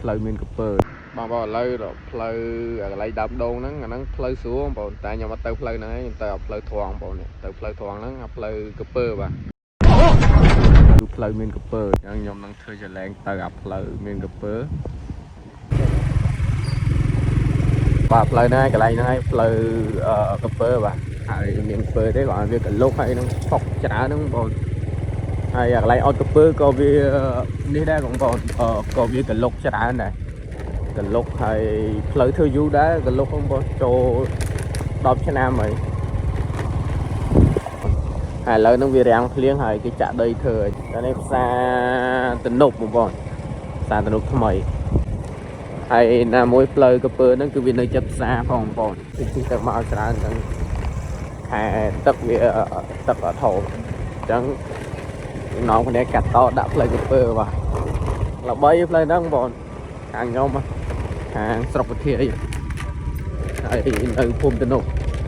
ផ្លូវមានកពើបងឥឡូវផ្លូវកន្លែងដើមដូងហ្នឹងផ្លូវស្រួលបងតែខ្ញុំអត់ទៅផ្លូវហ្នឹងឯងខ្ញុំទៅផ្លូវត្រង់បងនេះទៅផ្លូវត្រង់ហ្នឹងផ្លូវកពើបាទផ្លូវមានកពើអញ្ចឹងខ្ញុំនឹងធ្វើចលែងទៅផ្លូវមានកពើបាទផ្លូវហ្នឹងកន្លែងហ្នឹងឯងផ្លូវកពើបាទហើយមានកពើទេគាត់ឲ្យវាកលុកហើយនឹងផុកច្រើនហ្នឹងបងហើយកន្លែងអត់កពើក៏វានេះដែរបងប្អូនក៏វាកលុកច្រើនដែរកលុកហើយផ្លូវធ្វើយូរដែរកលុកបងប្អូនចូល10ឆ្នាំហើយឥឡូវហ្នឹងវារាំងភ្លៀងហើយគេចាក់ដីធ្វើតែនេះផ្សារទំនប់បងប្អូនផ្សារទំនប់ថ្មីហើយណាមួយផ្លូវកពើហ្នឹងគឺវានៅចិត្តផ្សារផងបងប្អូនទីទៅមកច្រើនហ្នឹងខែទឹកវាទឹកអត់ហូរអញ្ចឹងน้องคนนี้កាត់តដាក់ផ្លូវកពើបាទល្បីផ្លូវហ្នឹងបងប្អូនខាងខ្ញុំខាងស្រុកវិធាហើយនៅភូមិទំនប់